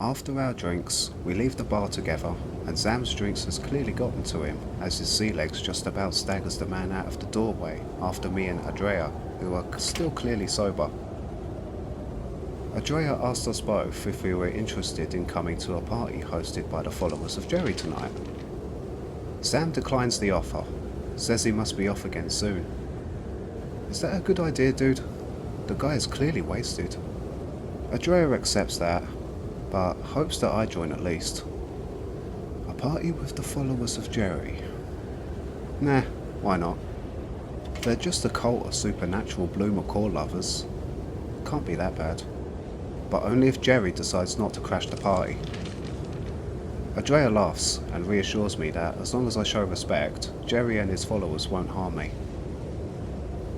After our drinks, we leave the bar together, and Zam's drinks has clearly gotten to him, as his sea legs just about staggers the man out of the doorway after me and Andrea, who are still clearly sober. Andrea asked us both if we were interested in coming to a party hosted by the followers of Jerry tonight. Zam declines the offer, says he must be off again soon. Is that a good idea, dude? The guy is clearly wasted. Andrea accepts that, but hopes that I join at least. A party with the followers of Jerry? Nah, why not? They're just a cult of supernatural blue macaw lovers. Can't be that bad. But only if Jerry decides not to crash the party. Andrea laughs and reassures me that as long as I show respect, Jerry and his followers won't harm me.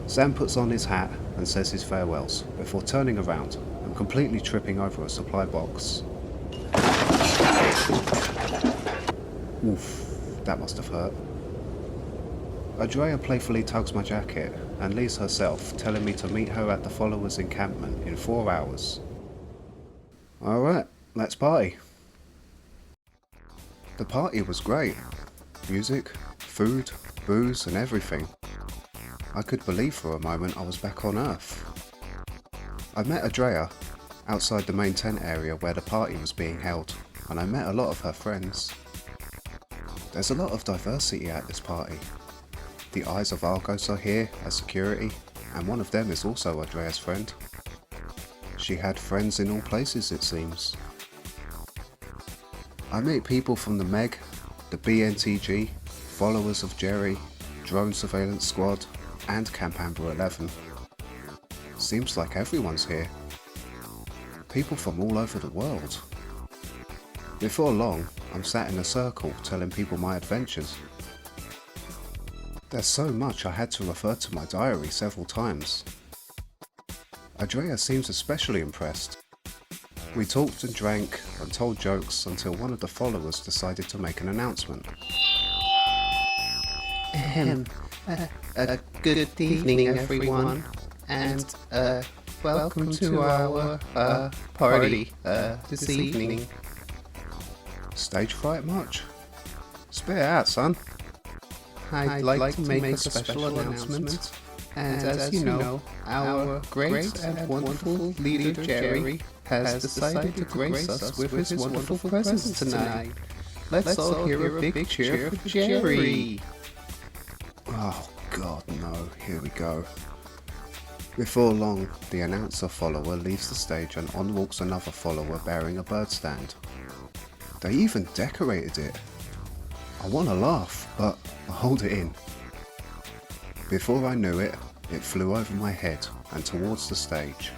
Sam puts on his hat and says his farewells before turning around and completely tripping over a supply box. Oof, that must have hurt. Andrea playfully tugs my jacket and leaves herself, telling me to meet her at the followers' encampment in 4 hours. Alright, let's party. The party was great. Music, food, booze and everything. I could believe for a moment I was back on Earth. I met Andrea outside the main tent area where the party was being held, and I met a lot of her friends. There's a lot of diversity at this party. The Eyes of Argos are here as security, and one of them is also Andrea's friend. She had friends in all places, it seems. I meet people from the Meg, the BNTG, followers of Jerry, Drone Surveillance Squad, and Camp Amber 11. Seems like everyone's here. People from all over the world. Before long, I'm sat in a circle telling people my adventures. There's so much I had to refer to my diary several times. Andrea seems especially impressed. We talked and drank and told jokes until one of the followers decided to make an announcement. Good evening, everyone, and welcome to our party this evening. Stage fright much? Spit it out, son. I'd like to make a special announcement, and as you know, our great and wonderful leader Jerry has decided to grace us with his wonderful presence tonight. Let's all hear a big cheer for Jerry. Oh god, no, here we go. Before long, the announcer follower leaves the stage and on walks another follower bearing a bird stand. They even decorated it. I want to laugh, but I hold it in. Before I knew it, it flew over my head and towards the stage.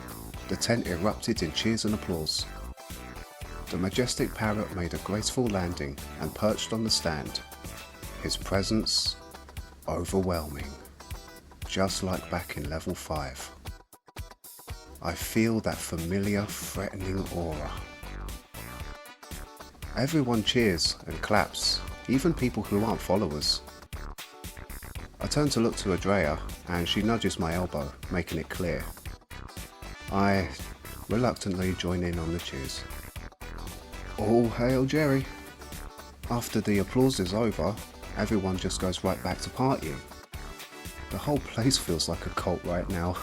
The tent erupted in cheers and applause. The majestic parrot made a graceful landing and perched on the stand. His presence overwhelming, just like back in level 5. I feel that familiar, threatening aura. Everyone cheers and claps, even people who aren't followers. I turn to look to Andrea, and she nudges my elbow, making it clear. I reluctantly join in on the cheers. All hail Jerry! After the applause is over, everyone just goes right back to partying. The whole place feels like a cult right now.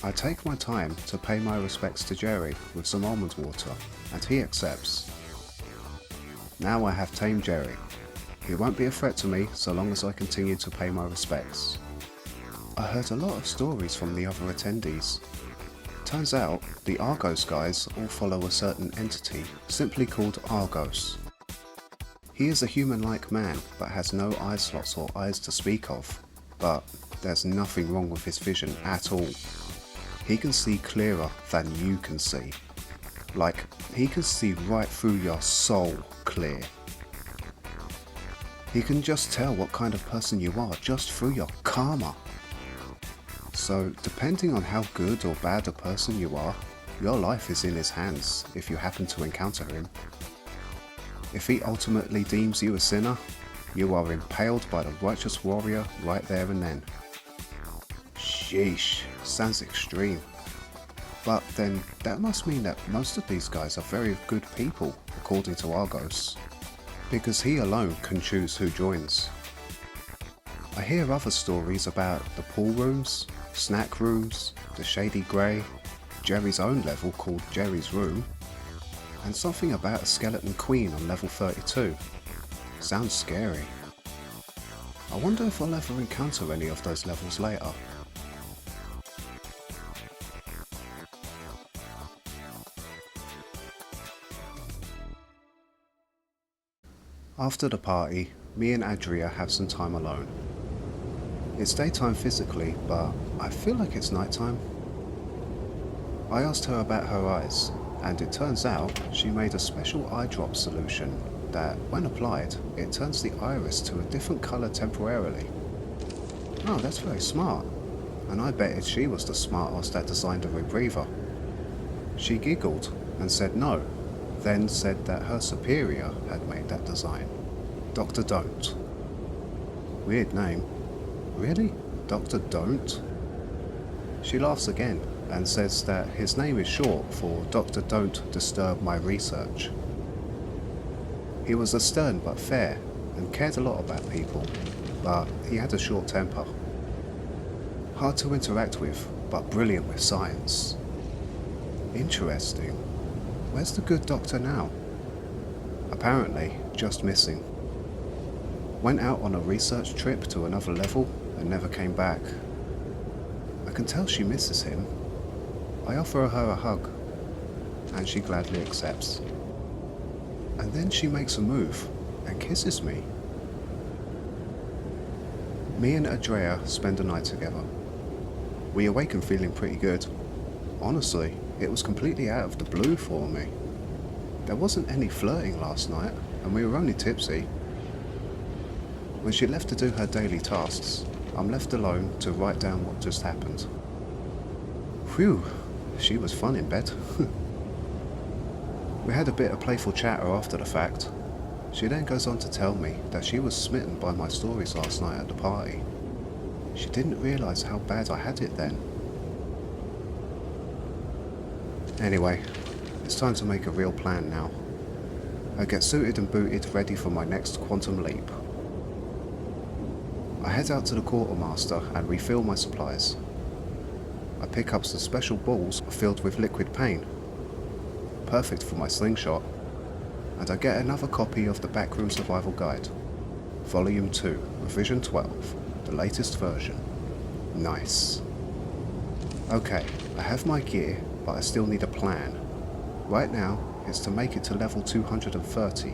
I take my time to pay my respects to Jerry with some almond water, and he accepts. Now I have tamed Jerry. He won't be a threat to me so long as I continue to pay my respects. I heard a lot of stories from the other attendees. Turns out, the Argos guys all follow a certain entity simply called Argos. He is a human-like man, but has no eye slots or eyes to speak of. But there's nothing wrong with his vision at all. He can see clearer than you can see. Like, he can see right through your soul clear. He can just tell what kind of person you are just through your karma. So, depending on how good or bad a person you are, your life is in his hands if you happen to encounter him. If he ultimately deems you a sinner, you are impaled by the righteous warrior right there and then. Sheesh, sounds extreme. But then that must mean that most of these guys are very good people, according to Argos, because he alone can choose who joins. I hear other stories about the pool rooms, snack rooms, the Shady Grey, Jerry's own level called Jerry's Room, and something about a skeleton queen on level 32. Sounds scary. I wonder if I'll ever encounter any of those levels later. After the party, me and Adria have some time alone. It's daytime physically, but I feel like it's nighttime. I asked her about her eyes, and it turns out she made a special eye drop solution that, when applied, it turns the iris to a different colour temporarily. Oh, that's very smart. And I betted she was the smart ass that designed the rebreather. She giggled and said no, then said that her superior had made that design. Dr. Don't. Weird name. Really? Dr. Don't? She laughs again and says that his name is short for Dr. Don't Disturb My Research. He was a stern but fair and cared a lot about people, but he had a short temper. Hard to interact with, but brilliant with science. Interesting. Where's the good doctor now? Apparently, just missing. Went out on a research trip to another level and never came back. I can tell she misses him. I offer her a hug, and she gladly accepts. And then she makes a move and kisses me. Me and Adria spend a night together. We awaken feeling pretty good. Honestly, it was completely out of the blue for me. There wasn't any flirting last night, and we were only tipsy. When she left to do her daily tasks, I'm left alone to write down what just happened. Phew, she was fun in bed. We had a bit of playful chatter after the fact. She then goes on to tell me that she was smitten by my stories last night at the party. She didn't realise how bad I had it then. Anyway, it's time to make a real plan now. I get suited and booted ready for my next quantum leap. I head out to the quartermaster and refill my supplies. I pick up some special balls filled with liquid paint, perfect for my slingshot, and I get another copy of the Backrooms Survival Guide, Volume 2, Revision 12, the latest version. Nice. Okay, I have my gear, but I still need a plan. Right now, it's to make it to level 230,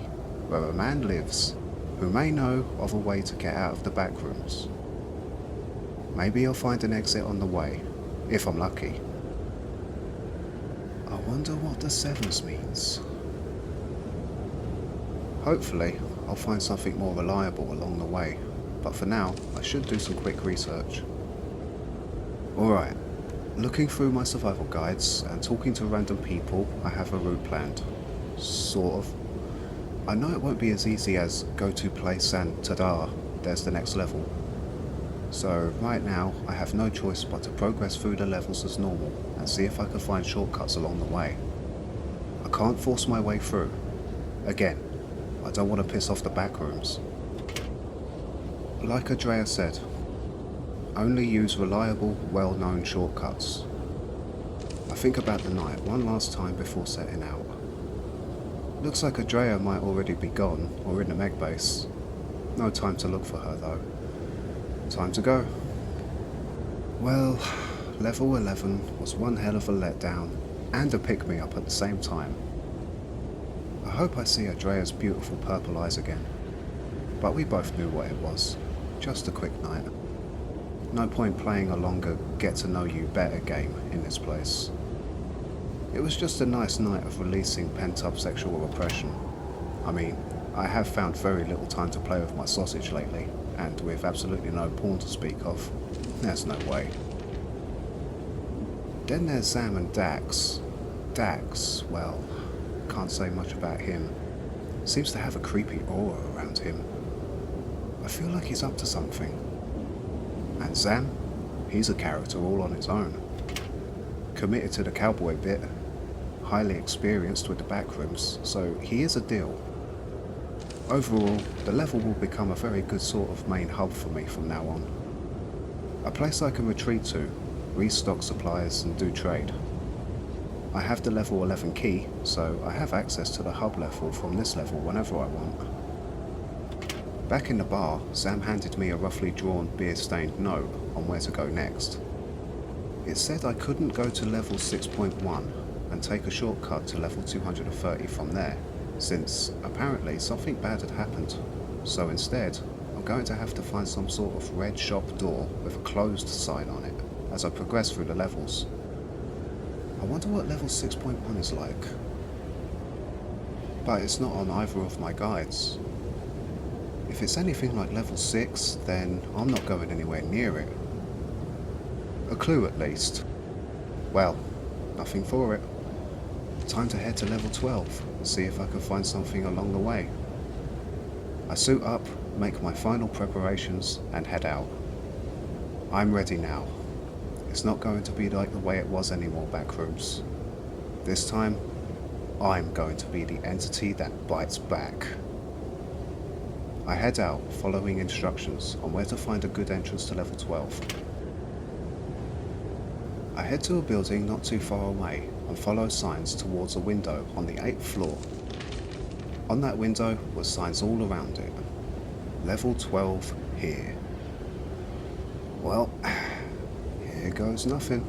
where a man lives who may know of a way to get out of the backrooms. Maybe I'll find an exit on the way, if I'm lucky. I wonder what the sevens means. Hopefully, I'll find something more reliable along the way, but for now, I should do some quick research. Alright, looking through my survival guides and talking to random people, I have a route planned. Sort of. I know it won't be as easy as go to place and ta-da, there's the next level. So right now, I have no choice but to progress through the levels as normal and see if I can find shortcuts along the way. I can't force my way through. Again, I don't want to piss off the backrooms. Like Adria said, only use reliable, well-known shortcuts. I think about the night one last time before setting out. Looks like Adria might already be gone or in the meg base. No time to look for her though. Time to go. Well, level 11 was one hell of a letdown and a pick-me-up at the same time. I hope I see Adria's beautiful purple eyes again. But we both knew what it was. Just a quick night. No point playing a longer get-to-know-you-better game in this place. It was just a nice night of releasing pent-up sexual repression. I mean, I have found very little time to play with my sausage lately, and with absolutely no porn to speak of, there's no way. Then there's Sam and Dax. Dax, well, can't say much about him. Seems to have a creepy aura around him. I feel like he's up to something. And Sam, he's a character all on his own. committed to the cowboy bit, highly experienced with the backrooms, so he is a deal. Overall, the level will become a very good sort of main hub for me from now on. A place I can retreat to, restock supplies and do trade. I have the level 11 key, so I have access to the hub level from this level whenever I want. Back in the bar, Sam handed me a roughly drawn beer-stained note on where to go next. It said I couldn't go to level 6.1 and take a shortcut to level 230 from there, since apparently something bad had happened. So instead, I'm going to have to find some sort of red shop door with a closed sign on it as I progress through the levels. I wonder what level 6.1 is like. But it's not on either of my guides. If it's anything like level 6, then I'm not going anywhere near it. A clue at least. Well, nothing for it. Time to head to level 12 and see if I can find something along the way. I suit up, make my final preparations and head out. I'm ready now. It's not going to be like the way it was anymore, Backrooms. This time, I'm going to be the entity that bites back. I head out, following instructions on where to find a good entrance to level 12. I head to a building not too far away and follow signs towards a window on the 8th floor. On that window were signs all around it. Level 12 here. Well, here goes nothing.